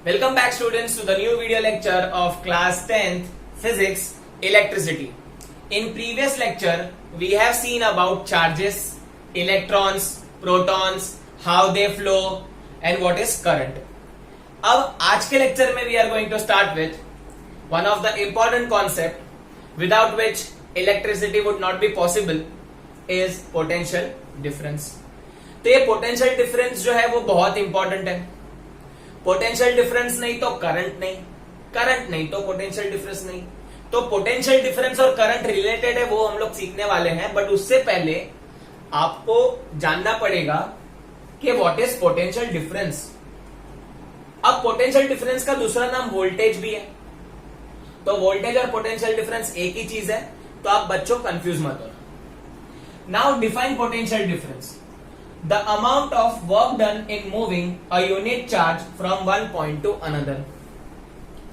Welcome back students to the new video lecture of class 10th physics electricity. In previous lecture we have seen about charges, electrons, protons, how they flow and what is current. अब आज के lecture में we are going to start with one of the important concept without which electricity would not be possible is potential difference. तो ये potential difference जो है वो बहुत इंपॉर्टेंट है. पोटेंशियल डिफरेंस नहीं तो करंट नहीं, करंट नहीं तो पोटेंशियल डिफरेंस नहीं. तो पोटेंशियल डिफरेंस और करंट रिलेटेड है वो हम लोग सीखने वाले हैं. बट उससे पहले आपको जानना पड़ेगा कि व्हाट इज पोटेंशियल डिफरेंस. अब पोटेंशियल डिफरेंस का दूसरा नाम वोल्टेज भी है. तो वोल्टेज और पोटेंशियल डिफरेंस एक ही चीज है, तो आप बच्चों कंफ्यूज मत होना. Now define potential difference. The amount of work done in moving a unit charge from one point to another.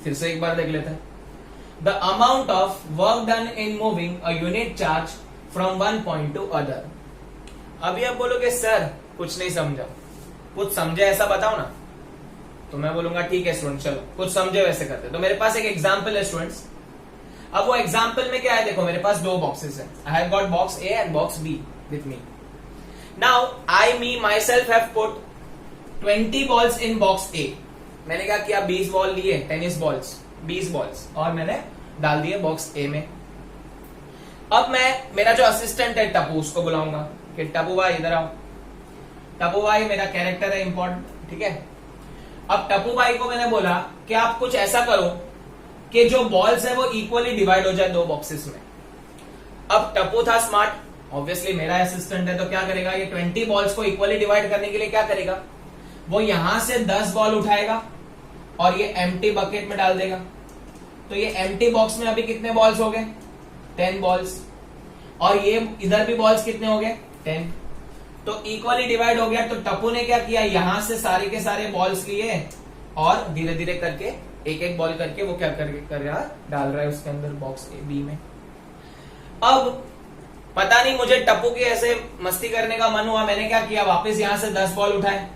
फिर से एक बार देख लेते हैं. The amount of work done in moving a unit charge from one point to other. अभी आप बोलोगे sir कुछ नहीं समझा, कुछ समझे ऐसा बताओ ना. तो मैं बोलूंगा ठीक है स्टूडेंट, चलो कुछ समझे वैसे करते. तो मेरे पास एक एग्जाम्पल है स्टूडेंट्स. अब वो एग्जाम्पल में क्या है, देखो मेरे पास दो बॉक्सेस है. आई have got box A and box B with me. Now me myself have put 20 balls in box A. मैंने क्या किया, 20 बॉल लिए, टेनिस बॉल्स 20 बॉल्स और मैंने डाल दिए बॉक्स ए में. अब मैं मेरा जो असिस्टेंट है टप्पू, उसको बुलाऊंगा कि टप्पू भाई इधर आओ. टप्पू भाई मेरा कैरेक्टर है इंपॉर्टेंट, ठीक है. अब टप्पू भाई को मैंने बोला कि आप कुछ ऐसा करो कि जो बॉल्स है वो इक्वली डिवाइड हो जाए दो बॉक्सेस में. अब टप्पू था स्मार्ट, ऑब्वियसली मेरा असिस्टेंट है, तो क्या करेगा, ये 20 बॉल्स को इक्वली डिवाइड करने के लिए क्या करेगा, वो यहां से 10 बॉल उठाएगा और ये एम्प्टी बकेट में डाल देगा. तो ये एम्प्टी बॉक्स में अभी कितने बॉल्स हो गए, 10 बॉल्स. और ये इधर भी बॉल्स कितने हो गए, 10. तो इक्वली डिवाइड हो गया. तो टप्पू ने क्या किया, यहां से सारे के सारे बॉल्स लिए और धीरे धीरे करके एक एक बॉल करके वो क्या कर रहा डाल रहा है उसके अंदर बॉक्स ए बी में. अब पता नहीं मुझे टप्पू की ऐसे मस्ती करने का मन हुआ, मैंने क्या किया, वापस यहां से 10 बॉल उठाए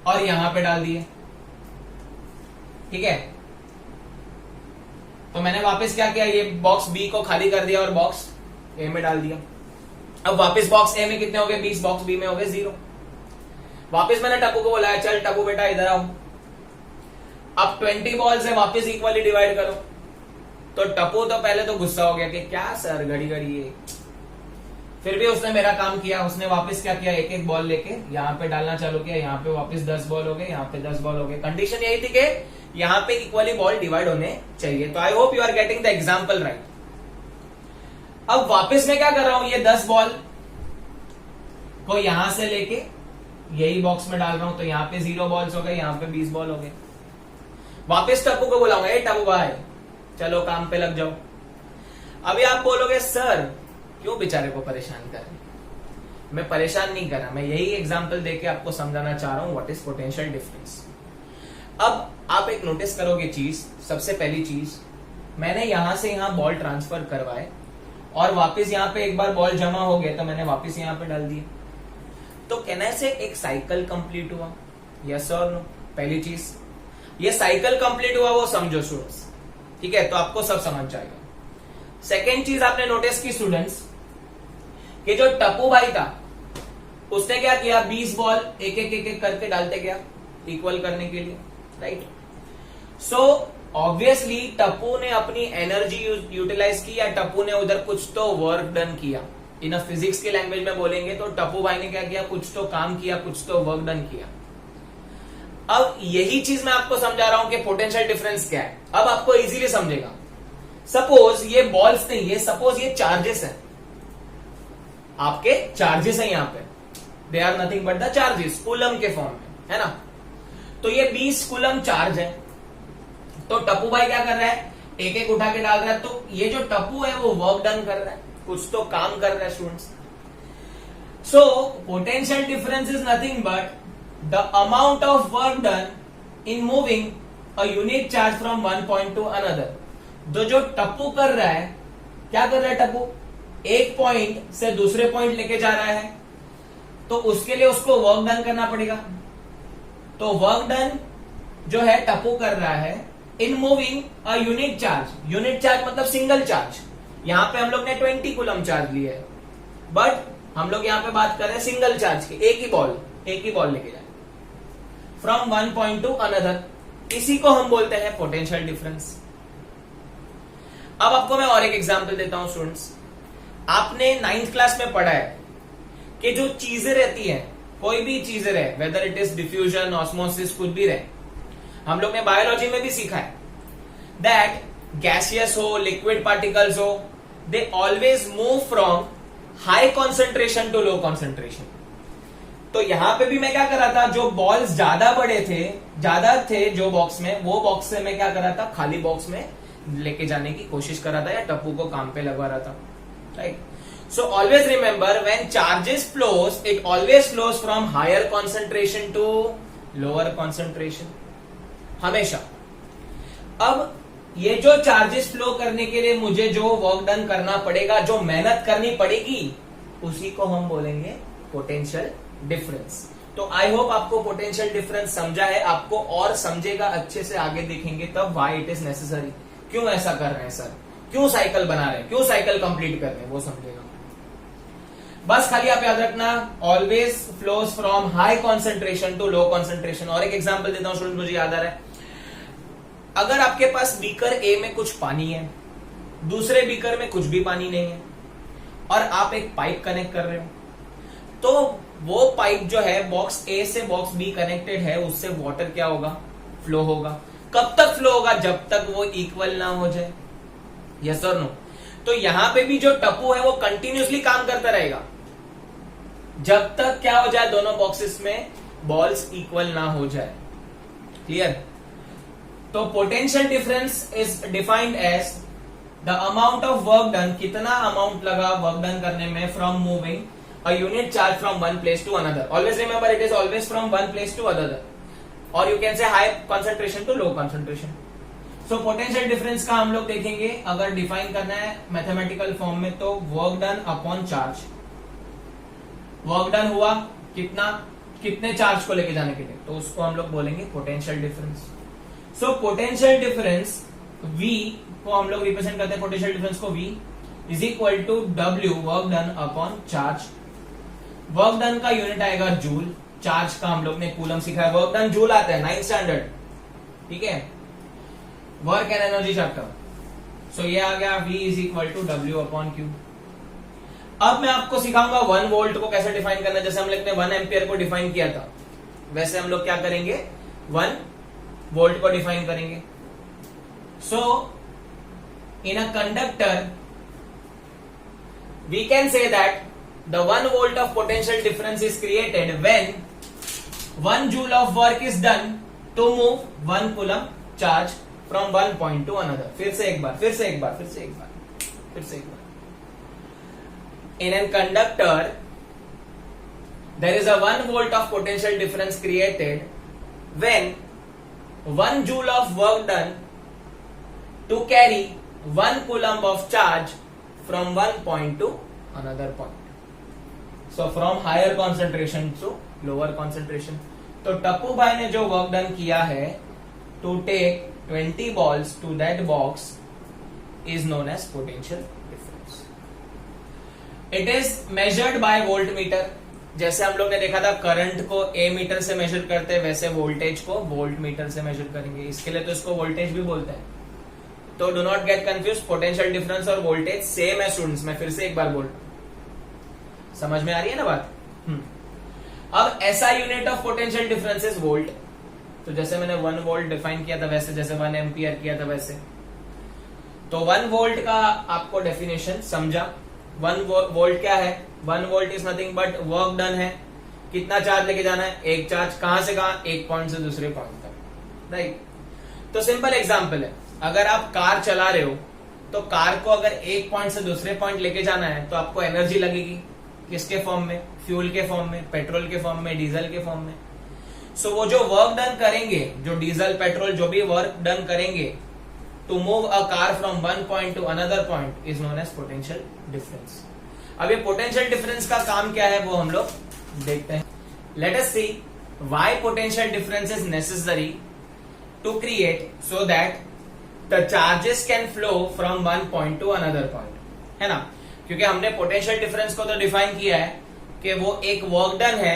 और यहां पे डाल दिए. ठीक है. तो मैंने वापस क्या किया, ये बॉक्स बी को खाली कर दिया और बॉक्स ए में डाल दिया. अब वापस बॉक्स ए में कितने हो गए 20, बॉक्स बी में हो गए 0. वापस मैंने टप्पू को बोला चल टप्पू बेटा इधर आओ. अब 20 बॉल्स है, वापस इक्वली डिवाइड करो. तो टप्पू तो पहले तो गुस्सा हो गया कि क्या सर घड़ी घड़ी ये. फिर भी उसने मेरा काम किया. उसने वापस क्या किया, एक एक बॉल लेके यहाँ पे डालना चालू किया. यहाँ पे वापस 10 बॉल हो गए, यहाँ पे 10 बॉल हो गए. कंडीशन यही थी कि यहाँ पे इक्वली बॉल डिवाइड होने चाहिए. तो I hope you are getting the example right. अब वापस मैं क्या कर रहा हूं, ये 10 बॉल को यहां से लेके यही बॉक्स में डाल रहा हूं. तो यहाँ पे 0 बॉल्स हो गए, यहाँ पे 20 बॉल हो गए. वापस टप्पू को बुलाऊंगा, ए टप्पू भाई चलो काम पे लग जाओ. अभी आप बोलोगे सर क्यों बेचारे को परेशान कर रहे. मैं परेशान नहीं कर रहा, मैं यही एग्जांपल देके आपको समझाना चाह रहा हूं व्हाट इज पोटेंशियल डिफरेंस. अब आप एक नोटिस करोगे चीज, सबसे पहली चीज, मैंने यहां से यहां बॉल ट्रांसफर करवाए और वापस यहां पे एक बार बॉल जमा हो गया तो मैंने वापस यहां पे डाल दिए. तो कहने से एक साइकिल कंप्लीट हुआ, यस और नो. पहली चीज, ये साइकिल कंप्लीट हुआ वो समझो स्टूडेंट्स, ठीक है. तो आपको सब समझ जाएगा. सेकेंड चीज आपने नोटिस की स्टूडेंट्स कि जो टप्पू भाई था उसने क्या किया, 20 बॉल एक एक करके डालते गया इक्वल करने के लिए, राइट. सो ऑब्वियसली टप्पू ने अपनी एनर्जी यूटिलाइज की या टप्पू ने उधर कुछ तो वर्क डन किया. इन फिजिक्स की लैंग्वेज में बोलेंगे तो टप्पू भाई ने क्या किया, कुछ तो काम किया, कुछ तो वर्क डन किया. अब यही चीज मैं आपको समझा रहा हूं कि पोटेंशियल डिफरेंस क्या है. अब आपको इजीली समझेगा. सपोज ये बॉल्स नहीं, ये सपोज ये चार्जेस हैं, आपके चार्जेस हैं यहां पे. They are nothing but the charges, Coulomb के फॉर्म में, है ना. तो ये 20 कूलम चार्ज है. तो टप्पू भाई क्या कर रहा है, एक एक उठा के डाल रहा है. तो ये जो टप्पू है वो वर्क डन कर रहा है, कुछ तो काम कर रहा है students. So potential difference is nothing but the amount of work done in moving a unit charge from one point to another. जो टप्पू कर रहा है, क्या कर रहा है टप्पू, एक पॉइंट से दूसरे पॉइंट लेके जा रहा है. तो उसके लिए उसको वर्क डन करना पड़ेगा. तो वर्क डन जो है टप्पू कर रहा है in moving a unit charge. Unit charge मतलब सिंगल चार्ज। यहां पे हम लोग ने 20 कूलम चार्ज लिया है, बट हम लोग यहां पे बात कर रहे हैं सिंगल चार्ज की, एक ही बॉल लेके जाए from one point to another. इसी को हम बोलते हैं पोटेंशियल डिफरेंस। अब आपको मैं और एक एग्जांपल देता हूं स्टूडेंट्स। आपने 9th क्लास में पढ़ा है कि जो चीजें रहती हैं, कोई भी चीजें रहे, whether it is diffusion, osmosis, कुछ भी रहे, हम लोग ने बायोलॉजी में भी सीखा है दैट गैसियस हो, लिक्विड पार्टिकल्स हो, they always move from high concentration to low concentration. तो यहां पे भी मैं क्या कर रहा था, जो बॉल्स ज्यादा थे जो बॉक्स में, वो बॉक्स से मैं क्या कर रहा था, खाली बॉक्स में लेके जाने की कोशिश कर रहा था या टप्पू को काम पे लगवा रहा था, right. So always remember when charges flows, it always flows from higher concentration to lower concentration. हमेशा। अब ये जो चार्जेस फ्लो करने के लिए मुझे जो वर्क डन करना पड़ेगा, जो मेहनत करनी पड़ेगी, उसी को हम बोलेंगे पोटेंशियल डिफरेंस। तो आई होप आपको पोटेंशियल डिफरेंस समझा है। आपको और समझेगा अच्छे से आगे देखेंगे तब व्हाई इट इज नेसेसरी, क्यों ऐसा कर रहे हैं सर, क्यों साइकिल बना रहे हैं, क्यों साइकिल कंप्लीट कर रहे हैं, वो समझेगा। बस खाली आप याद रखना, always flows from high concentration to low concentration. और एक एग्जांपल देता हूं स्टूडेंट, मुझे याद आ रहा है। अगर आपके पास बीकर ए में कुछ पानी है, दूसरे बीकर में कुछ भी पानी नहीं है, और आप एक पाइप कनेक्ट कर रहे हो, तो वो पाइप जो है बॉक्स ए से बॉक्स बी कनेक्टेड है, उससे वाटर क्या होगा, फ्लो होगा। कब तक फ्लो होगा, जब तक वो इक्वल ना हो जाए, यस और नो। तो यहां पे भी जो टप्पू है वो कंटिन्यूसली काम करता रहेगा जब तक क्या हो जाए, दोनों बॉक्सेस में बॉल्स इक्वल ना हो जाए। क्लियर। तो potential difference is defined as the amount of work done, कितना अमाउंट लगा वर्क डन करने में from moving a unit charge from one place to another. Always remember it is always from one place to another, और you can say high concentration to low concentration. So potential difference का हम लोग देखेंगे, अगर define करना है mathematical form में, तो work done upon charge. Work done हुआ कितना, कितने चार्ज को लेके जाने के लिए, तो उसको हम लोग बोलेंगे potential difference. So potential difference V को हम लोग रिप्रेजेंट करते हैं, पोटेंशियल डिफरेंस को V is equal to W work done upon charge. Work done का यूनिट आएगा जूल, चार्ज का हम लोग ने कूलम सीखा है, वर्क डन जूल आता है 9th स्टैंडर्ड, ठीक है, work and energy chapter. So ये आ गया V is equal to W upon Q। अब मैं आपको सिखाऊंगा 1 वोल्ट को कैसे डिफाइन करना है। जैसे हम लोग ने 1 एम्पियर को डिफाइन किया था, वैसे हम लोग क्या करेंगे, 1 वोल्ट को डिफाइन करेंगे। So in a conductor we can say that the 1 volt of potential difference is created when 1 joule of work is done to move 1 coulomb charge from one point to another. फिर से एक बार in a conductor there is a 1 volt of potential difference created when 1 joule of work done to carry 1 coulomb of charge from one point to another point. So from higher concentration to lower concentration. तो टप्पू भाई ने जो work done किया है to take 20 balls to that box is known as potential difference. It is measured by voltmeter. जैसे हम लोग ने देखा था करंट को ए मीटर से मेजर करते हैं, वैसे वोल्टेज को वोल्ट मीटर से मेजर करेंगे। इसके लिए तो इसको वोल्टेज भी बोलते हैं। तो do not get confuse, potential difference और वोल्टेज सेम है स्टूडेंट्स। मैं फिर से एक बार बोल, समझ में आ रही है ना बात। अब ऐसा unit of potential difference is volt. तो जैसे मैंने 1 वोल्ट डिफाइन किया था, वैसे जैसे 1 एम्पियर किया था, वैसे तो 1 वोल्ट का आपको डेफिनेशन समझा। 1 वोल्ट क्या है, 1 volt is nothing but work done है। कितना चार्ज लेके जाना है, एक चार्ज, कहां से कहां, एक पॉइंट से दूसरे पॉइंट तक, राइट। तो सिंपल एग्जांपल है, अगर आप कार चला रहे हो तो कार को अगर एक पॉइंट से दूसरे पॉइंट लेके जाना है तो आपको एनर्जी लगेगी, किसके फॉर्म में, फ्यूल के फॉर्म में, पेट्रोल के फॉर्म में, डीजल के फॉर्म में। सो वो जो वर्क डन करेंगे, जो डीजल पेट्रोल जो भी वर्क डन करेंगे to move a car from one point to another point is known as potential difference. अब ये पोटेंशियल डिफरेंस का काम क्या है वो हम लोग देखते हैं। Let us see why potential difference is necessary to create so that the charges can flow from one point to another point, है ना? क्योंकि हमने पोटेंशियल डिफरेंस को तो डिफाइन किया है कि वो एक वर्क डन है,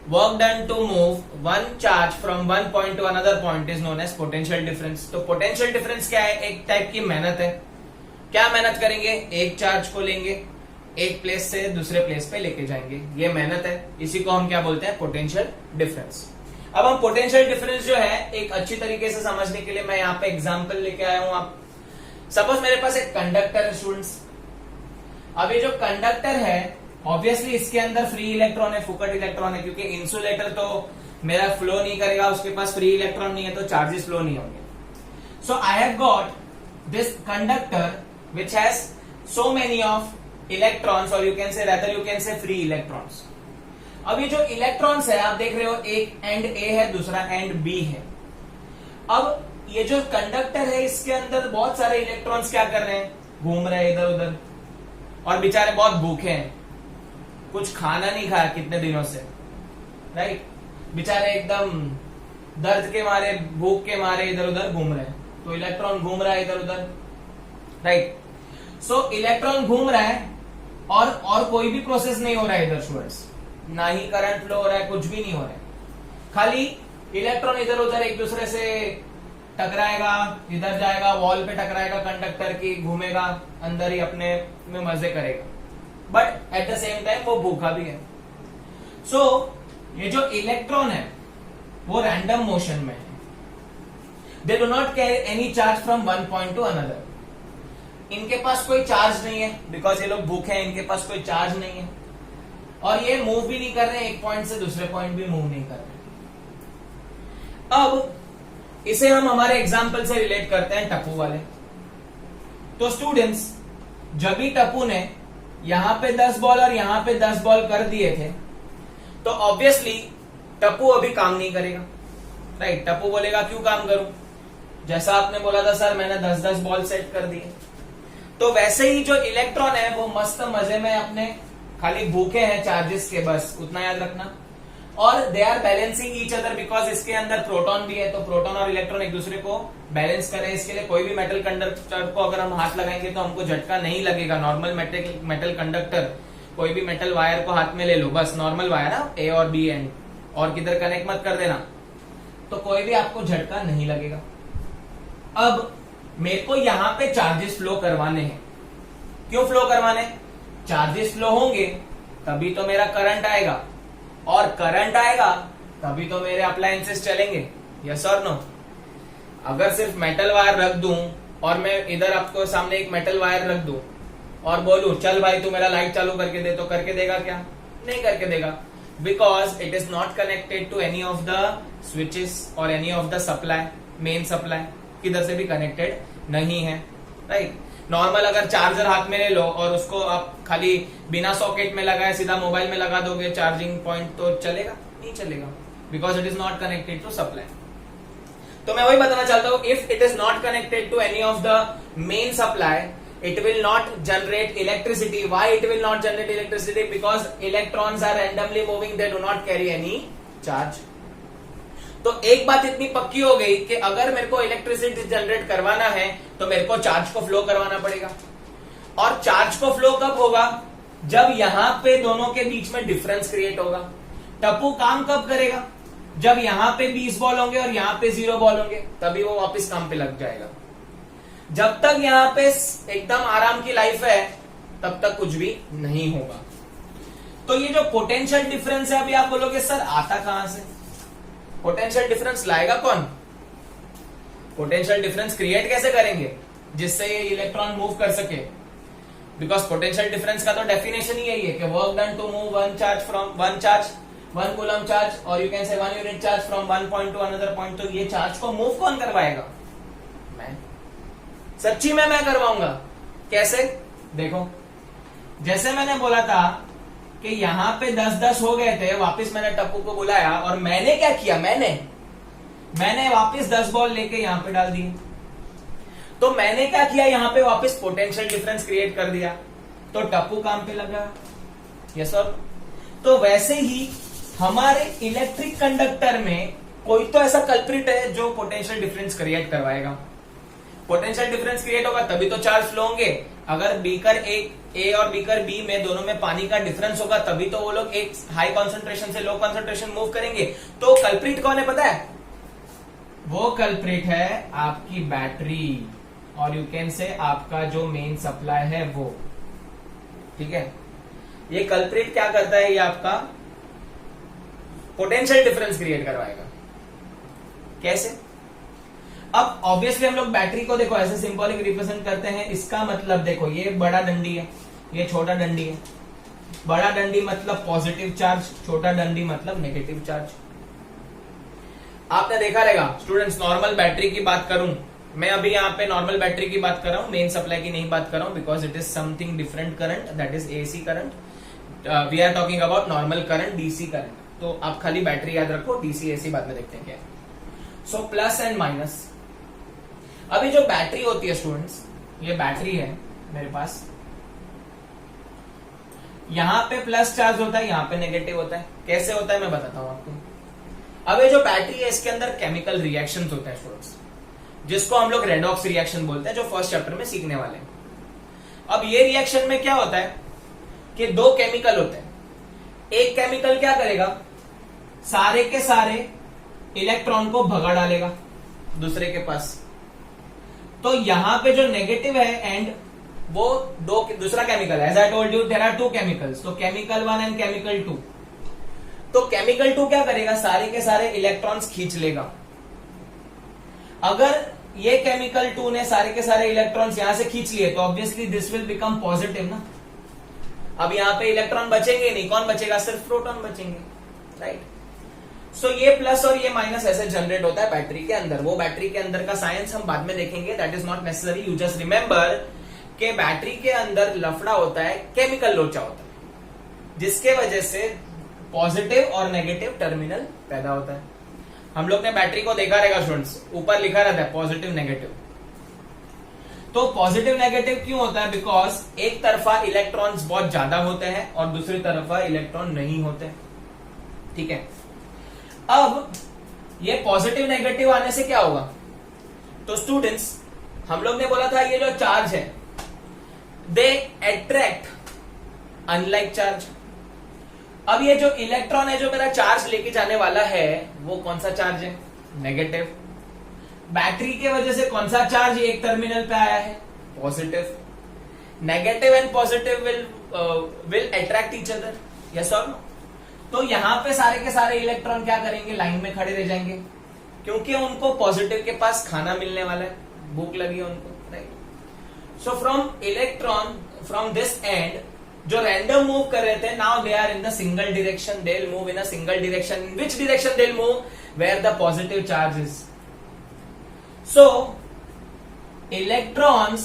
work done to move one charge from one point to another point is known as potential difference. तो पोटेंशियल डिफरेंस क्या है? एक टाइप की मेहनत है। क्या मेहनत करेंगे? एक चार्ज को लेंगे, एक प्लेस से दूसरे प्लेस पे लेके जाएंगे, ये मेहनत है। इसी को हम क्या बोलते हैं? Potential difference. अब हम पोटेंशियल डिफरेंस जो है एक अच्छी तरीके से समझने के लिए मैं यहाँ पे एग्जांपल लेके आया हूं। आप सपोज मेरे पास एक कंडक्टर है स्टूडेंट्स। अब ये जो कंडक्टर है ऑब्वियसली इसके अंदर फ्री इलेक्ट्रॉन है, फुकट इलेक्ट्रॉन है, क्योंकि इंसुलेटर तो मेरा फ्लो नहीं करेगा, उसके पास फ्री इलेक्ट्रॉन नहीं है, तो चार्जेस फ्लो नहीं होंगे। So I have got this conductor which has so many of electrons, और you can say rather you can say free electrons. अब ये जो इलेक्ट्रॉन्स है आप देख रहे हो, एक एंड ए है, दूसरा एंड बी है। अब ये जो कंडक्टर है इसके अंदर बहुत सारे इलेक्ट्रॉन्स क्या कर रहे हैं? घूम रहे हैं इधर उधर, और बेचारे बहुत भूखे हैं, कुछ खाना नहीं खाया कितने दिनों से, राइट? बेचारे एकदम दर्द के मारे, भूख के मारे इधर उधर घूम रहे हैं, तो इलेक्ट्रॉन घूम रहा है इधर उधर, राइट? सो इलेक्ट्रॉन घूम रहा है और कोई भी प्रोसेस नहीं हो रहा है इधर स्टूडेंट्स, ना ही करंट फ्लो हो रहा है, कुछ भी नहीं हो रहा है। खाली इलेक्ट्रॉन इधर उधर एक दूसरे से टकराएगा, इधर जाएगा, वॉल पे टकराएगा कंडक्टर की, घूमेगा अंदर ही अपने में मजे करेगा, but at the same time वो भूखा भी है। सो ये जो इलेक्ट्रॉन है वो रैंडम मोशन में है, they do not carry any charge from one point to another. इनके पास कोई चार्ज नहीं है बिकॉज ये लोग भूखे हैं, इनके पास कोई चार्ज नहीं है, और ये मूव भी नहीं कर रहे, एक पॉइंट से दूसरे पॉइंट भी मूव नहीं कर रहे। अब इसे हम हमारे एग्जाम्पल से रिलेट करते हैं टप्पू वाले। तो स्टूडेंट्स, जब भी टप्पू ने यहां पे 10 बॉल और यहां पे 10 बॉल कर दिए थे, तो ऑब्वियसली टप्पू अभी काम नहीं करेगा, राइट? टप्पू बोलेगा क्यों काम करूं, जैसा आपने बोला था सर मैंने 10-10 बॉल सेट कर दिए। तो वैसे ही जो इलेक्ट्रॉन है वो मस्त मजे में अपने खाली भूखे हैं चार्जेस के, बस उतना याद रखना, और they are balancing each other because इसके अंदर प्रोटॉन भी है, तो प्रोटॉन और इलेक्ट्रॉन एक दूसरे को बैलेंस करें। इसके लिए कोई भी मेटल कंडक्टर को अगर हम हाथ लगाएंगे तो हमको झटका नहीं लगेगा। नॉर्मल मेटल कंडक्टर, कोई भी मेटल वायर को हाथ में ले लो, बस नॉर्मल वायर ना, ए और बी एंड, और किधर कनेक्ट मत कर देना, तो कोई भी आपको झटका नहीं लगेगा। अब मेरे को यहां पे चार्जेस फ्लो करवाने हैं। क्यों फ्लो करवाने? चार्जेस फ्लो होंगे तभी तो मेरा करंट आएगा, और करंट आएगा तभी तो मेरे अप्लायंसेस चलेंगे, यस और नो? अगर सिर्फ मेटल वायर रख दूं और मैं इधर आपको सामने एक मेटल वायर रख दूं और बोलूं चल भाई तू मेरा लाइट चालू करके दे, तो करके देगा क्या? नहीं करके देगा, because it is not connected to any of the switches और any of the supply, main supply किधर से भी कनेक्टेड नहीं है, राइट? नॉर्मल अगर चार्जर हाथ में ले लो और उसको आप खाली बिना सॉकेट में लगाए सीधा मोबाइल में लगा दोगे चार्जिंग पॉइंट, तो चलेगा? नहीं चलेगा, because it is not connected to supply. तो मैं वही बताना चाहता हूं, if it is not connected to any of the main supply, it will not generate electricity. Why it will not generate electricity? Because electrons are randomly moving, they do not carry any charge. तो एक बात इतनी पक्की हो गई कि अगर मेरे को इलेक्ट्रिसिटी जनरेट करवाना है तो मेरे को चार्ज को फ्लो करवाना पड़ेगा। और चार्ज को फ्लो कब होगा? जब यहां पे दोनों के बीच में डिफरेंस क्रिएट होगा। टप्पू काम कब करेगा? जब यहां पे 20 बॉल होंगे और यहां पे 0 बॉल होंगे, तभी वो वापस काम पे लग जाएगा। जब तक यहां पे एकदम आराम की लाइफ है तब तक कुछ भी नहीं होगा। तो ये जो पोटेंशियल डिफरेंस है, अभी आप बोलोगे सर आता कहां से? पोटेंशियल डिफरेंस लाएगा कौन? पोटेंशियल डिफरेंस क्रिएट कैसे करेंगे जिससे ये इलेक्ट्रॉन मूव कर सके? बिकॉज पोटेंशियल डिफरेंस का तो डेफिनेशन ही यही है कि work done to move one charge from one coulomb charge, और you can say 1 unit charge from one point to another point. तो ये चार्ज को मूव कौन करवाएगा? मैं। सच्ची में मैं करवाऊंगा। कैसे? देखो, जैसे मैंने बोला था कि यहां पे 10-10 हो गए थे, वापस मैंने टप्पू को बुलाया और मैंने क्या किया? मैंने वापस 10 बॉल लेके यहां पे डाल दिए। तो मैंने क्या किया? यहां पे वापस पोटेंशियल डिफरेंस क्रिएट कर दिया, तो टप्पू काम पे लगा। Yes sir. तो वैसे ही हमारे इलेक्ट्रिक कंडक्टर में कोई तो ऐसा कल्प्रिट है जो पोटेंशियल डिफरेंस क्रिएट करवाएगा। पोटेंशियल डिफरेंस क्रिएट होगा तभी तो चार्ज फ्लो होंगे। अगर बीकर ए और बीकर बी में दोनों में पानी का डिफरेंस होगा तभी तो वो लोग एक हाई कॉन्सेंट्रेशन से लो कॉन्सेंट्रेशन मूव करेंगे। तो कल्प्रिट कौन है पता है? वो कल्प्रिट है आपकी बैटरी, और यू कैन से आपका जो मेन सप्लाई है वो। ठीक है, ये कल्प्रिट क्या करता है? ये आपका पोटेंशियल डिफरेंस क्रिएट करवाएगा। कैसे? अब ऑब्वियसली हम लोग बैटरी को देखो ऐसे सिंबॉलिक रिप्रेजेंट करते हैं। इसका मतलब देखो, ये बड़ा डंडी है, ये छोटा डंडी है। बड़ा डंडी मतलब पॉजिटिव चार्ज, छोटा डंडी मतलब नेगेटिव चार्ज। आपने देखा रहेगा स्टूडेंट्स, नॉर्मल बैटरी की बात करूं मैं, अभी यहाँ पे नॉर्मल बैटरी की बात कर रहा हूं, मेन सप्लाई की नहीं बात कर रहा हूं, because it is something different current, that is AC current. We are talking about normal current, DC current. तो आप खाली बैटरी याद रखो, डीसी एसी बाद में देखते हैं क्या है। So plus and minus. अभी जो बैटरी होती है स्टूडेंट्स, ये बैटरी है मेरे पास, यहां पे प्लस चार्ज होता है, यहां पे नेगेटिव होता है। कैसे होता है मैं बताता हूं आपको। अब ये जो बैटरी है इसके अंदर केमिकल रिएक्शंस होते हैं स्टूडेंट्स, जिसको हम लोग रेडॉक्स रिएक्शन बोलते हैं, जो फर्स्ट चैप्टर में सीखने वाले हैं। अब ये रिएक्शन में क्या होता है कि दो केमिकल होते हैं। एक केमिकल क्या करेगा, सारे के सारे इलेक्ट्रॉन को भगा डालेगा दूसरे के पास। तो यहां पे जो नेगेटिव है एंड वो दूसरा केमिकल है। As I told you there are two chemicals, तो केमिकल 1 एंड केमिकल 2। तो केमिकल 2 क्या करेगा, सारे के सारे इलेक्ट्रॉन्स खींच लेगा। अगर ये केमिकल 2 ने सारे के सारे इलेक्ट्रॉन्स यहां से खींच लिए तो obviously this will become positive ना। अब यहां पे इलेक्ट्रॉन बचेंगे नहीं, कौन बचेगा, सिर्फ प्रोटॉन बचेंगे, राइट। सो ये प्लस और ये माइनस ऐसे जनरेट होता है बैटरी के अंदर। वो बैटरी के अंदर का साइंस हम बाद में देखेंगे, that is not necessary. You just remember कि बैटरी के अंदर लफड़ा होता है, केमिकल लोचा होता है, जिसके वजह से पॉजिटिव और नेगेटिव टर्मिनल पैदा होता है। हम लोग ने बैटरी को देखा रहेगा स्टूडेंट्स, ऊपर लिखा रहता है पॉजिटिव नेगेटिव। तो पॉजिटिव नेगेटिव क्यों होता है, बिकॉज एक तरफा इलेक्ट्रॉन्स बहुत ज्यादा होते हैं और दूसरी तरफा इलेक्ट्रॉन नहीं होते। ठीक है, अब ये पॉजिटिव नेगेटिव आने से क्या होगा, तो स्टूडेंट्स हम लोग ने बोला था ये जो चार्ज है दे अट्रैक्ट अनलाइक चार्ज। अब ये जो इलेक्ट्रॉन है जो मेरा चार्ज लेके जाने वाला है वो कौन सा चार्ज है, नेगेटिव। बैटरी के वजह से कौन सा चार्ज एक टर्मिनल पे आया है, positive. Negative and positive will attract each other, yes और नो। तो यहां पे सारे के सारे इलेक्ट्रॉन क्या करेंगे, लाइन में खड़े रह जाएंगे, क्योंकि उनको पॉजिटिव के पास खाना मिलने वाला है, भूख लगी है उनको, right. So from electron from this end जो रैंडम मूव कर रहे थे, now they are in the single direction, they will move in a single direction. In which direction they will move, where the positive charge is. So electrons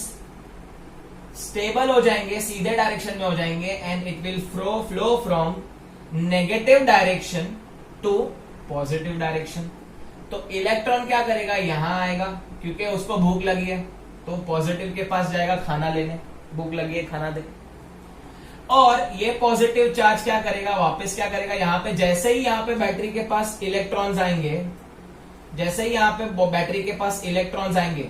stable हो जाएंगे, सीधे direction में हो जाएंगे, and it will flow from negative direction to positive direction. तो electron क्या करेगा, यहां आएगा, क्योंकि उसको भूख लगी है, तो पॉजिटिव के पास जाएगा खाना लेने, भूख लगी है खाना दे। और ये पॉजिटिव चार्ज क्या करेगा, वापस क्या करेगा, यहां पे जैसे ही यहां पे बैटरी के पास इलेक्ट्रॉन्स आएंगे, जैसे ही यहां पे बैटरी के पास इलेक्ट्रॉन्स आएंगे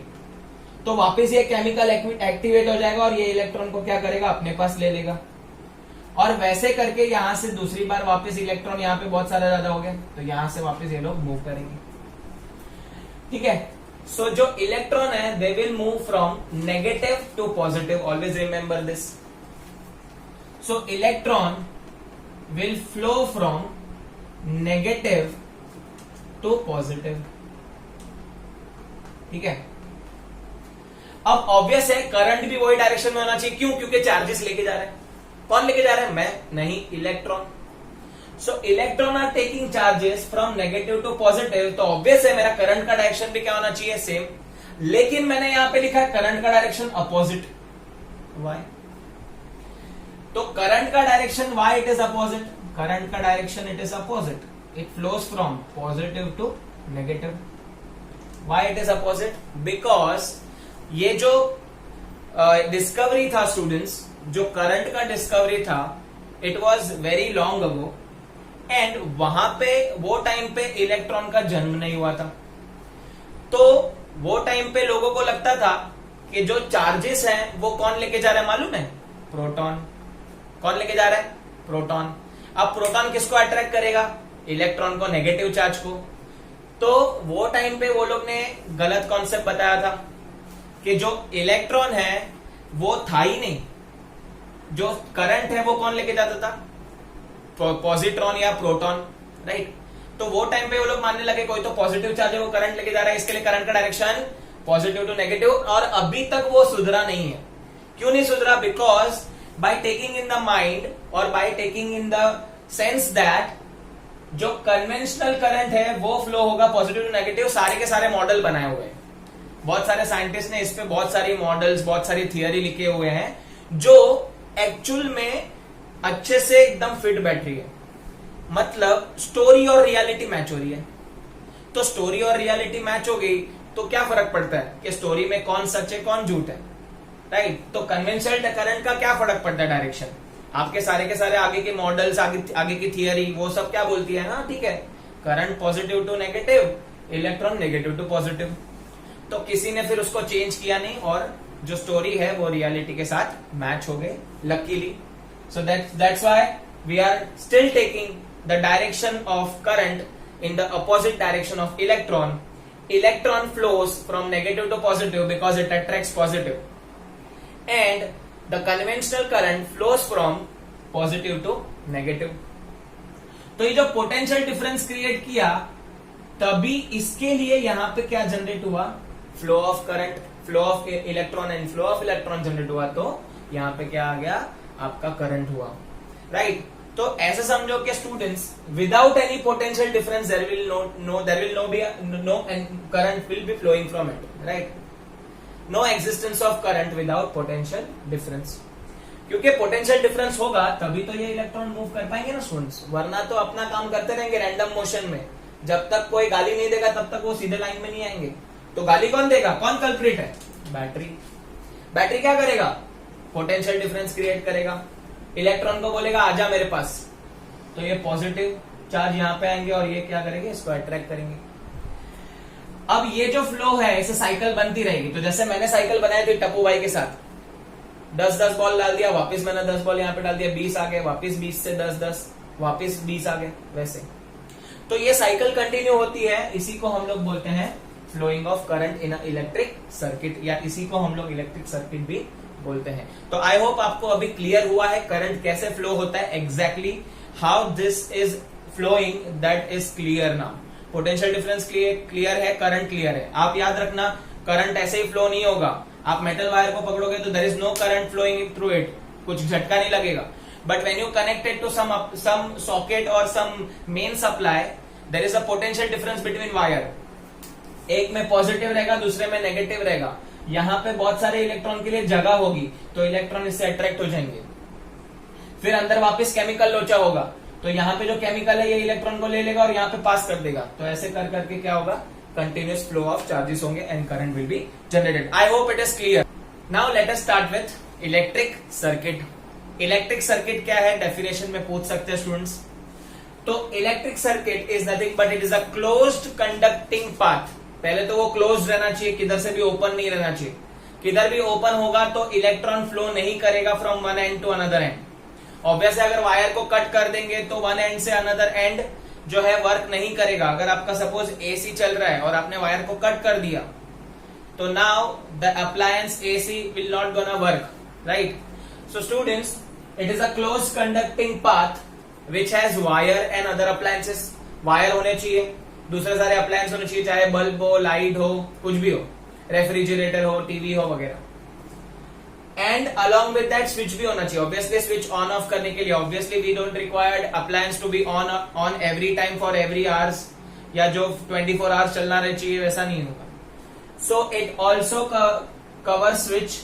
तो वापस ये केमिकल एक्टिवेट हो जाएगा और ये इलेक्ट्रॉन को क्या करेगा, अपने पास ले लेगा। और वैसे करके यहां से दूसरी बार वापस इलेक्ट्रॉन, यहां पे बहुत सारा ज्यादा हो गया तो यहां से वापस ये लोग मूव करेंगे। ठीक है, सो जो इलेक्ट्रॉन है they will move from negative to positive, always remember this. So electron will flow from negative to positive. ठीक है, अब ऑब्वियस है करंट भी वही डायरेक्शन में होना चाहिए, क्यों, क्योंकि चार्जेस लेके जा रहे हैं। कौन लेके जा रहा है, मैं नहीं, electron. So electron are taking charges from negative to positive, तो ऑब्वियस है मेरा करंट का डायरेक्शन भी क्या होना चाहिए, सेम। लेकिन मैंने यहां पे लिखा है करंट का डायरेक्शन अपोजिट, वाई। तो करंट का direction why it is opposite, current का direction it is opposite, it flows from positive to negative. Why it is opposite, because ये जो डिस्कवरी था स्टूडेंट्स, जो करंट का डिस्कवरी था, it was very long ago, and वहां पे वो टाइम पे इलेक्ट्रॉन का जन्म नहीं हुआ था। तो वो टाइम पे लोगों को लगता था कि जो चार्जेस हैं वो कौन लेके जा रहा है मालूम है? प्रोटॉन। कौन लेके जा रहा है? प्रोटॉन। अब प्रोटॉन किसको अट्रैक्ट करेगा? इलेक्ट्रॉन को, नेगेटिव चार्ज को। तो वो टाइम पे वो लोग ने गलत कॉन्सेप्ट बताया था कि जो इलेक्ट्रॉन है वो था ही नहीं, जो करंट है वो कौन लेके जाता था? पॉजिट्रॉन या प्रोटॉन, राइट। तो वो टाइम पे वो लोग मानने लगे कोई तो पॉजिटिव चार्ज है वो करंट लेके जा रहा है, इसके लिए करंट का डायरेक्शन पॉजिटिव टू नेगेटिव। और अभी तक वो सुधरा नहीं है। क्यों नहीं सुधरा? Because by taking in the mind और by taking in the sense that जो कन्वेंशनल करंट है वो फ्लो होगा पॉजिटिव टू नेगेटिव, सारे के सारे मॉडल बनाए हुए हैं। बहुत सारे साइंटिस्ट ने इस पे बहुत सारी मॉडल्स, बहुत सारी थियरी लिखे हुए हैं जो एक्चुअल में अच्छे से एकदम फिट बैठ रही है। मतलब स्टोरी और रियलिटी मैच हो रही है। तो स्टोरी और रियलिटी मैच हो गई तो क्या फर्क पड़ता है कि स्टोरी में कौन सच है कौन झूठ है, राइट। तो कन्वेंशनल करंट का क्या फर्क पड़ता है? डायरेक्शन। आपके सारे के सारे आगे के मॉडल्स, आगे की थियरी वो सब क्या बोलती है? हाँ ठीक है, current positive to negative, electron negative to positive. तो किसी ने फिर उसको चेंज किया नहीं और जो स्टोरी है वो रियलिटी के साथ मैच हो गए, luckily. So that's why we are still taking the direction of current in the opposite direction of electron. Electron flows from negative to positive because it attracts positive, and the conventional current flows from positive to negative. तो ये जो potential difference create किया तभी इसके लिए यहां पे क्या जनरेट हुआ? Flow of current, flow of electron and flow of electron generate हुआ। तो यहां पे क्या आ गया? आपका करंट हुआ, राइट। तो ऐसे समझो कि students, without any potential difference there will no current will be flowing from it, right. No existence of current without potential difference. क्योंकि पोटेंशियल डिफरेंस होगा तभी तो ये इलेक्ट्रॉन मूव कर पाएंगे ना स्टूडेंट्स, वरना तो अपना काम करते रहेंगे रैंडम मोशन में। जब तक कोई गाली नहीं देगा तब तक वो सीधे लाइन में नहीं आएंगे। तो गाली कौन देगा? कौन कल्प्रिट है? बैटरी। बैटरी क्या करेगा? पोटेंशियल डिफरेंस क्रिएट करेगा, इलेक्ट्रॉन को बोलेगा आजा मेरे पास, तो ये पॉजिटिव चार्ज यहां पे आएंगे और ये क्या करेंगे? इसको अट्रैक्ट करेंगे। अब ये जो फ्लो है इसे साइकिल बनती रहेगी। तो जैसे मैंने साइकिल बनाई थी टप्पू भाई के साथ, 10-10 बॉल डाल दिया, वापस मैंने 10 बॉल यहाँ पे डाल दिया, 20 आ गए, वापस 20 से 10-10, वापस 20 आ गए, वैसे। तो ये साइकिल कंटिन्यू होती है। इसी को हम लोग बोलते हैं flowing of current in electric circuit, या इसी को हम लोग इलेक्ट्रिक सर्किट भी बोलते हैं। तो आई होप आपको अभी क्लियर हुआ है करंट कैसे फ्लो होता है, exactly how this is flowing, that is clear now. Potential difference clear है, करंट क्लियर है। आप याद रखना, करंट ऐसे ही फ्लो नहीं होगा। आप मेटल वायर को पकड़ोगे तो there is no current flowing through it, कुछ झटका नहीं लगेगा। But when you connected to some socket और some main supply, there is a potential difference between wire. एक में पॉजिटिव रहेगा, दूसरे में नेगेटिव रहेगा। यहां पे बहुत सारे इलेक्ट्रॉन के लिए जगह होगी तो इलेक्ट्रॉन इससे अट्रैक्ट हो जाएंगे। फिर अंदर वापस केमिकल लोचा होगा तो यहाँ पे जो केमिकल है ये इलेक्ट्रॉन को ले लेगा और यहाँ पे पास कर देगा। तो ऐसे कर करके क्या होगा? कंटिन्यूअस फ्लो ऑफ चार्जेस होंगे and current will be generated. I hope it is clear. Now let us start with electric circuit. Electric circuit क्या है? डेफिनेशन में पूछ सकते हैं स्टूडेंट्स। तो electric circuit is nothing but it is a closed conducting path. पहले तो वो क्लोज रहना चाहिए, किधर से भी ओपन नहीं रहना चाहिए। किधर भी ओपन होगा तो इलेक्ट्रॉन फ्लो नहीं करेगा from one end to another end. Obviously अगर वायर को कट कर देंगे तो वन एंड से अनदर एंड जो है वर्क नहीं करेगा। अगर आपका सपोज एसी चल रहा है और आपने वायर को कट कर दिया तो now the appliance AC will not gonna work, right. So students, it is a close conducting path which has wire and other appliances. Wire होने चाहिए, दूसरे सारे अप्लायंस होने चाहिए, चाहे बल्ब हो, लाइट हो, कुछ भी हो, रेफ्रिजरेटर हो, टीवी हो वगैरह। And along with that switch भी होना चाहिए। ऑब्वियसली स्विच ऑन ऑफ करने के लिए obviously we don't required appliance to be on every time for every hours, या जो 24 आवर्स चलना रहे चाहिए वैसा नहीं होगा। So it also cover switch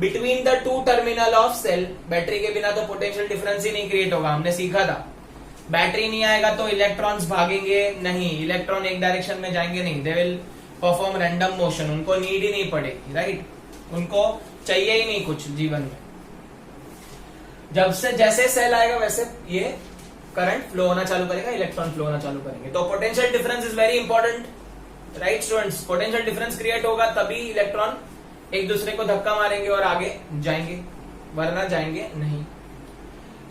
between the two terminal of cell. Battery के बिना तो पोटेंशियल डिफरेंस ही नहीं क्रिएट होगा, हमने सीखा था। बैटरी नहीं आएगा तो इलेक्ट्रॉन्स भागेंगे नहीं, इलेक्ट्रॉन एक डायरेक्शन में जाएंगे नहीं, they will perform random motion. उनको नीड ही नहीं पड़ेगी, राइट। उनको चाहिए ही नहीं कुछ जीवन में। जब से जैसे सेल आएगा वैसे ये करंट फ्लो होना चालू करेगा, इलेक्ट्रॉन फ्लो होना चालू करेंगे। तो potential difference is very important, right students. Potential difference create होगा तभी इलेक्ट्रॉन एक दूसरे को धक्का मारेंगे और आगे जाएंगे, वरना जाएंगे नहीं।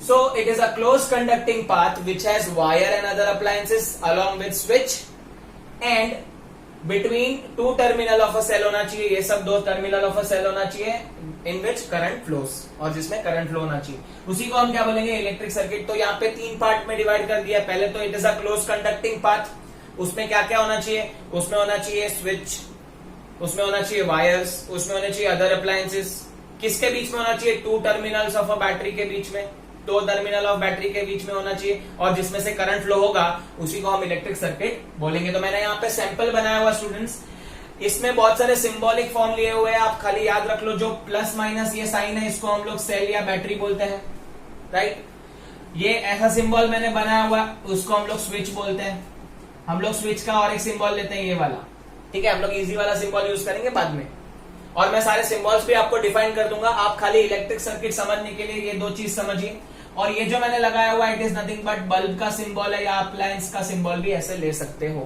So it is a closed conducting path which has wire and other appliances along with switch and between two terminal of a cell होना चाहिए, ये सब दो टर्मिनल ऑफ अ सेल होना चाहिए in which current flows, और जिसमें current flow होना चाहिए, उसी को हम क्या बोलेंगे, इलेक्ट्रिक सर्किट। तो यहाँ पे तीन पार्ट में डिवाइड कर दिया। पहले तो it is a close conducting path, उसमें क्या क्या होना चाहिए, उसमें होना चाहिए स्विच, उसमें होना चाहिए वायर्स, उसमें होना चाहिए अदर अप्लायंसेस। किसके बीच में होना चाहिए, two terminals of a battery के बीच में, दो टर्मिनल ऑफ बैटरी के बीच में होना चाहिए, और जिसमें से करंट फ्लो होगा उसी को हम इलेक्ट्रिक सर्किट बोलेंगे। तो मैंने यहाँ पे सैंपल बनाया हुआ स्टूडेंट्स, इसमें बहुत सारे सिंबॉलिक फॉर्म लिए हुए हैं, आप खाली याद रख लो। जो प्लस माइनस ये साइन है इसको हम लोग सेल या बैटरी बोलते हैं, राइट। ये ऐसा सिंबल मैंने बनाया हुआ उसको हम लोग स्विच बोलते हैं। हम लोग स्विच का और एक सिंबल लेते हैं, ये वाला, ठीक है। हम लोग इजी वाला सिंबल यूज करेंगे बाद में, और मैं सारे सिंबल्स भी आपको डिफाइन कर दूंगा। आप खाली इलेक्ट्रिक सर्किट समझने के लिए ये दो चीज समझिए। और ये जो मैंने लगाया हुआ it is nothing but bulb का सिंबल है, या अप्लायंस का सिंबल भी ऐसे ले सकते हो,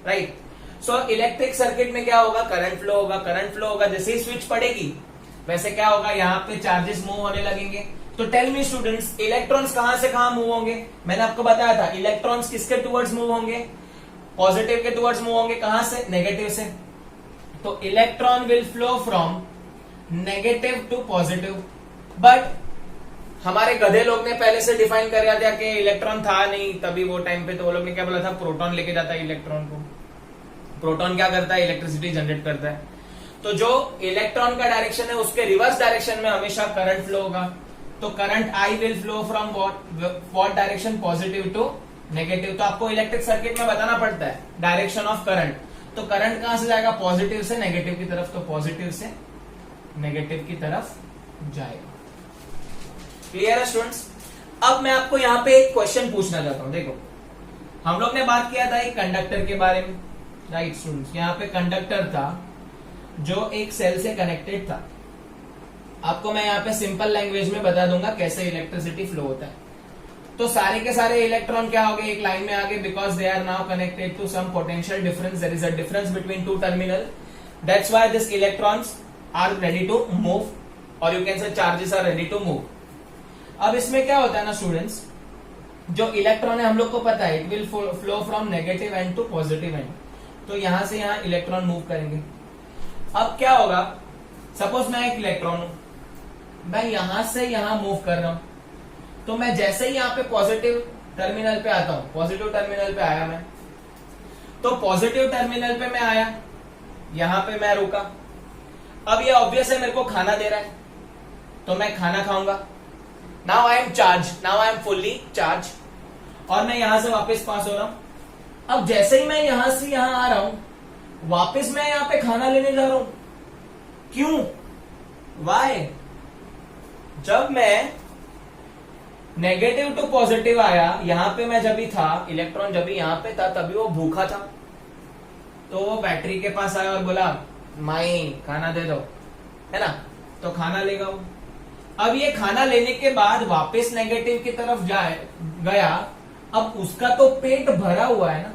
राइट। सो इलेक्ट्रिक सर्किट में क्या होगा, करंट फ्लो होगा। करंट फ्लो होगा, जैसे ही स्विच पड़ेगी वैसे क्या होगा, यहाँ पे चार्जेस मूव होने लगेंगे। तो टेल मी स्टूडेंट्स, इलेक्ट्रॉन्स कहां से कहां मूव होंगे। मैंने आपको बताया था इलेक्ट्रॉन्स किसके टुवर्ड्स मूव होंगे, पॉजिटिव के टुवर्ड्स मूव होंगे। कहां से, नेगेटिव से। तो electron will flow from negative to positive. But हमारे गधे लोग ने पहले से डिफाइन कर दिया था कि इलेक्ट्रॉन था नहीं तभी वो टाइम पे, तो वो लोग ने क्या बोला था, प्रोटॉन लेके जाता है इलेक्ट्रॉन को। प्रोटॉन क्या करता है, इलेक्ट्रिसिटी जनरेट करता है। तो जो इलेक्ट्रॉन का डायरेक्शन है उसके रिवर्स डायरेक्शन में हमेशा करंट फ्लो होगा। तो current I will flow from what direction, positive to negative. तो आपको इलेक्ट्रिक सर्किट में बताना पड़ता है डायरेक्शन ऑफ करंट। तो करंट कहां से जाएगा, पॉजिटिव से नेगेटिव की तरफ। तो पॉजिटिव से नेगेटिव की तरफ जाएगा। क्लियर है स्टूडेंट्स। अब मैं आपको यहाँ पे एक क्वेश्चन पूछना चाहता हूं। देखो, हम लोग ने बात किया था एक कंडक्टर के बारे में, राइट स्टूडेंट्स। यहाँ पे कंडक्टर था जो एक सेल से कनेक्टेड था। आपको मैं यहाँ पे सिंपल लैंग्वेज में बता दूंगा कैसे इलेक्ट्रिसिटी फ्लो होता है। तो सारे के सारे इलेक्ट्रॉन क्या हो गए, एक लाइन में आ गए, because they are now connected to some potential difference. There is a difference between two terminal, that's why this electrons are ready to move, और you can say charges are ready to move. अब इसमें क्या होता है ना students, जो electron है हम लोग को पता है it will flow from negative end to positive end. तो यहां से यहां इलेक्ट्रॉन मूव करेंगे। अब क्या होगा, सपोज मैं एक इलेक्ट्रॉन हूं, मैं यहां से यहां मूव कर रहा हूं। तो मैं जैसे ही यहां पे पॉजिटिव टर्मिनल पे आता हूं, पॉजिटिव टर्मिनल पे आया मैं, तो पॉजिटिव टर्मिनल पे मैं आया, यहां पे मैं रुका। अब ये ऑब्वियस है मेरे को खाना दे रहा है, तो मैं खाना खाऊंगा। Now I am charge, now I am fully charge, और मैं यहां से वापस पास हो रहा हूं। अब जैसे ही मैं यहां से यहां आ रहा हूं, वापस मैं यहां पे खाना लेने जा रहा हूं। क्यों, वाई? जब मैं नेगेटिव टू पॉजिटिव आया, यहां पे मैं जब भी था, इलेक्ट्रॉन जब भी यहां पे था, तभी वो भूखा था। तो वो बैटरी के पास आया और बोला माई खाना दे दो, है ना। तो खाना लेगा वो। अब ये खाना लेने के बाद वापस नेगेटिव की तरफ गया। अब उसका तो पेट भरा हुआ है ना,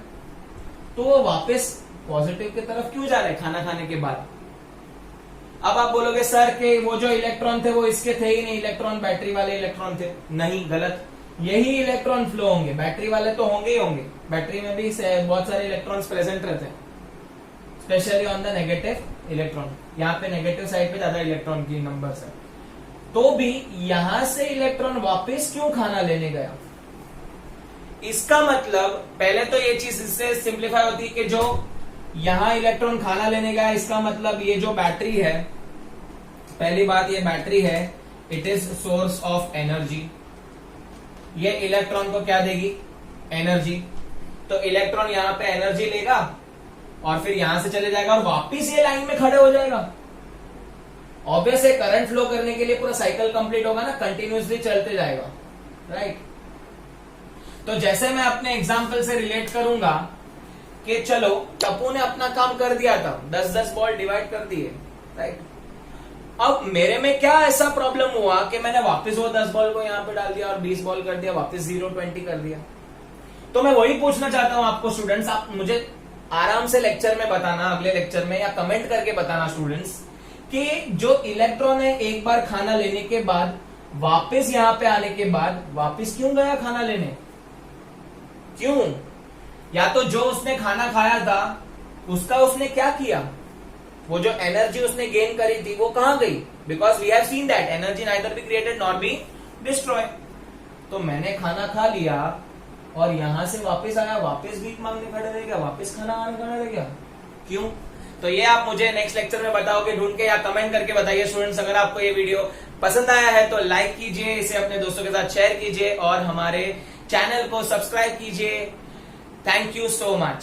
तो वो वापस पॉजिटिव की तरफ क्यों जा रहा है खाना खाने के बाद। अब आप बोलोगे सर के वो जो इलेक्ट्रॉन थे वो इसके थे ही नहीं, इलेक्ट्रॉन बैटरी वाले इलेक्ट्रॉन थे। नहीं, गलत। यही इलेक्ट्रॉन फ्लो होंगे, बैटरी वाले तो होंगे ही होंगे। बैटरी में भी बहुत सारे इलेक्ट्रॉन्स प्रेजेंट रहते हैं, specially on the negative electron. यहाँ पे नेगेटिव साइड पे ज्यादा इलेक्ट्रॉन की नंबर्स है। तो भी यहां से इलेक्ट्रॉन वापस क्यों खाना लेने गया। इसका मतलब पहले तो ये चीज इससे सिंप्लीफाई होती है कि जो यहां इलेक्ट्रॉन खाना लेने गया, इसका मतलब ये जो बैटरी है, पहली बात ये बैटरी है, it is source of energy. ये इलेक्ट्रॉन को क्या देगी, एनर्जी। तो इलेक्ट्रॉन यहां पे एनर्जी लेगा और फिर यहां से चले जाएगा और वापिस ये लाइन में खड़े हो जाएगा। ऑब्वियस है, करंट फ्लो करने के लिए पूरा साइकिल कंप्लीट होगा ना, कंटिन्यूसली चलते जाएगा, राइट। तो जैसे मैं अपने एग्जांपल से रिलेट करूंगा कि चलो टप्पू ने अपना काम कर दिया था, 10-10 बॉल डिवाइड कर दिए, राइट। अब मेरे में क्या ऐसा प्रॉब्लम हुआ कि मैंने वापस वो 10 बॉल को यहां पे डाल दिया और 20 बॉल कर दिया, वापस 0-20 कर दिया। तो मैं वही पूछना चाहता हूं आपको स्टूडेंट्स, आप मुझे आराम से लेक्चर में बताना, अगले लेक्चर में, या कमेंट करके बताना स्टूडेंट्स, कि जो इलेक्ट्रॉन है एक बार खाना लेने के बाद वापस यहां पे आने के बाद वापस क्यों गया खाना लेने? क्यों? या तो जो उसने खाना खाया था उसका उसने क्या किया, वो जो एनर्जी उसने गेन करी थी वो कहां गई? Because we have seen that energy neither be created nor be destroy. तो मैंने खाना खा लिया और यहां से वापस आया, वापस भीख मांगने खड़े रह गया, वापस खाना खाने खड़े रह गया, क्यों? तो ये आप मुझे नेक्स्ट लेक्चर में बताओगे ढूंढ के, या कमेंट करके बताइए स्टूडेंट्स। अगर आपको ये वीडियो पसंद आया है तो लाइक कीजिए, इसे अपने दोस्तों के साथ शेयर कीजिए और हमारे चैनल को सब्सक्राइब कीजिए। Thank you so much.